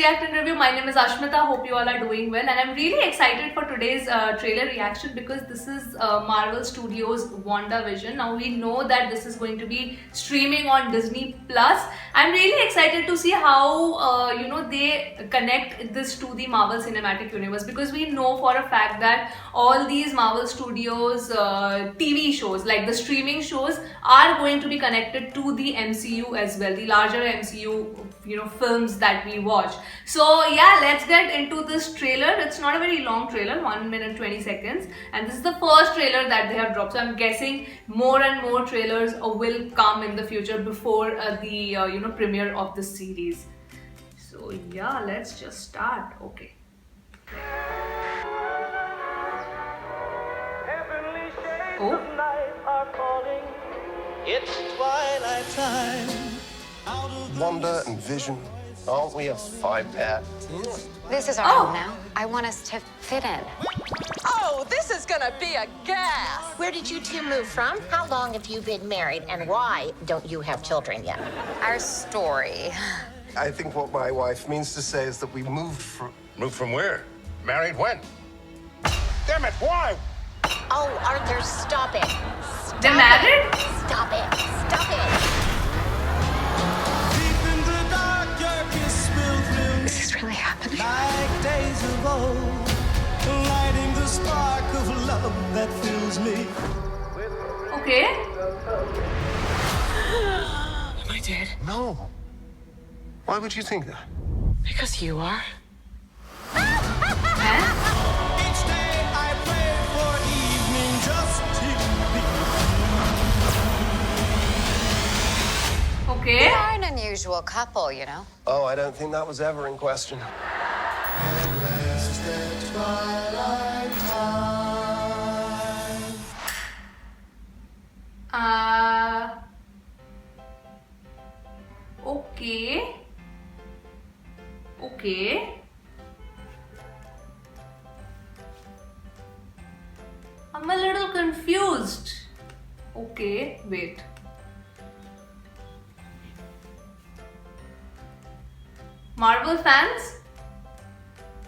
React and Review. My name is Ashmita. Hope you all are doing well, and I'm really excited for today's trailer reaction because this is Marvel Studios' WandaVision. Now we know that this is going to be streaming on Disney Plus. I'm really excited to see how they connect this to the Marvel Cinematic Universe, because we know for a fact that all these Marvel Studios TV shows, like the streaming shows, are going to be connected to the MCU as well, the larger MCU films that we watch. So yeah, let's get into this trailer. It's not a very long trailer, 1 minute 20 seconds, and this is the first trailer that they have dropped. So I'm guessing more and more trailers will come in the future before the premiere of the series. So yeah, let's just start. Okay. Oh. It's twilight time. Wanda and Vision, aren't we a five-pair? This is our home now. I want us to fit in. Oh, this is gonna be a gas! Where did you two move from? How long have you been married? And why don't you have children yet? Our story. I think what my wife means to say is that we moved from... Moved from where? Married when? Damn it, why? Oh, Arthur, stop it. They're married? Stop it. Stop it. Is this really happening? Like days of old, lighting the spark of love that fills me. Okay. Am I dead? No. Why would you think that? Because you are. Each day I pray for evening just to be. Okay. We are an unusual couple, you know. Oh, I don't think that was ever in question. Okay. Okay. I'm a little confused. Okay, wait. Marvel fans?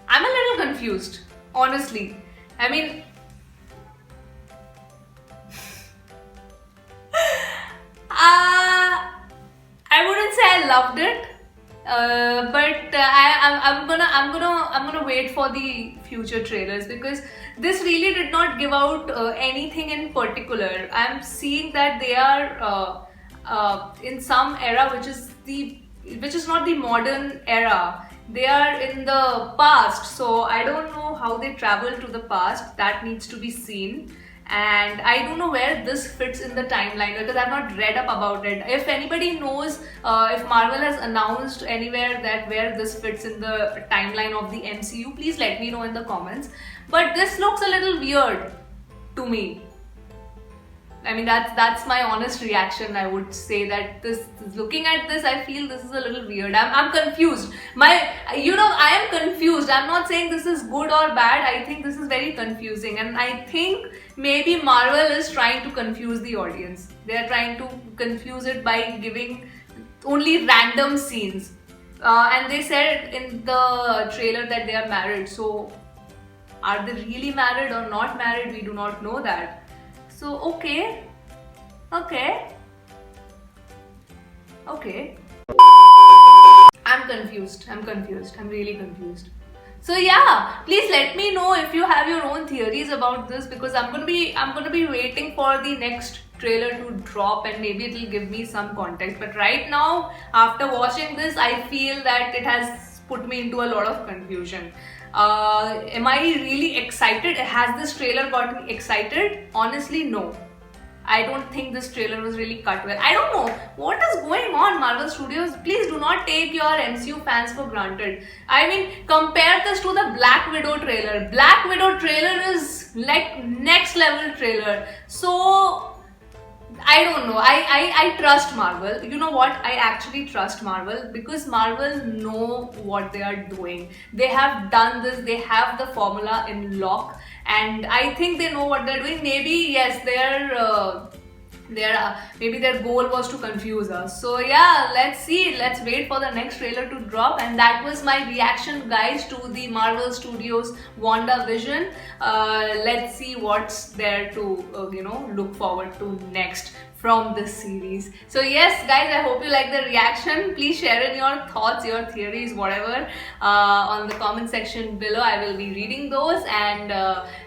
I'm a little confused, honestly. I mean, I wouldn't say I loved it, but I'm gonna wait for the future trailers, because this really did not give out anything in particular. I'm seeing that they are in some era which is not the modern era. They are in the past, so I don't know how they travel to the past. That needs to be seen. And I don't know where this fits in the timeline, because I've not read up about it. If anybody knows, if Marvel has announced anywhere that where this fits in the timeline of the MCU, please let me know in the comments. But this looks a little weird to me. I mean, that's my honest reaction. I would say that looking at this, I feel this is a little weird. I'm confused. I am confused. I'm not saying this is good or bad. I think this is very confusing, and I think maybe Marvel is trying to confuse the audience. They are trying to confuse it by giving only random scenes. And they said in the trailer that they are married. So, are they really married or not married? We do not know that. So, okay. I'm confused. I'm really confused. So yeah, please let me know if you have your own theories about this, because I'm gonna be waiting for the next trailer to drop, and maybe it'll give me some context. But right now, after watching this, I feel that it has put me into a lot of confusion. Am I really excited? Has this trailer got me excited? Honestly, no. I don't think this trailer was really cut well. I don't know what is going on, Marvel Studios. Please do not take your MCU fans for granted. I mean, compare this to the Black Widow trailer. Black Widow trailer is like next level trailer. So I don't know. I trust Marvel. You know what? I actually trust Marvel, because Marvel know what they are doing. They have done this. They have the formula in lock, and I think they know what they're doing. Maybe yes, maybe their goal was to confuse us. So yeah, let's see. Let's wait for the next trailer to drop. And that was my reaction, guys, to the Marvel Studios WandaVision. Let's see what's there to look forward to next from this series. So yes, guys, I hope you like the reaction. Please share in your thoughts, your theories, whatever, on the comment section below. I will be reading those. And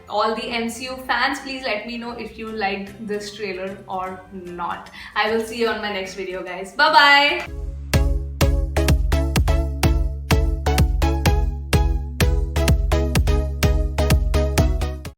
all the MCU fans, please let me know if you liked this trailer or not. I will see you on my next video, guys. Bye bye.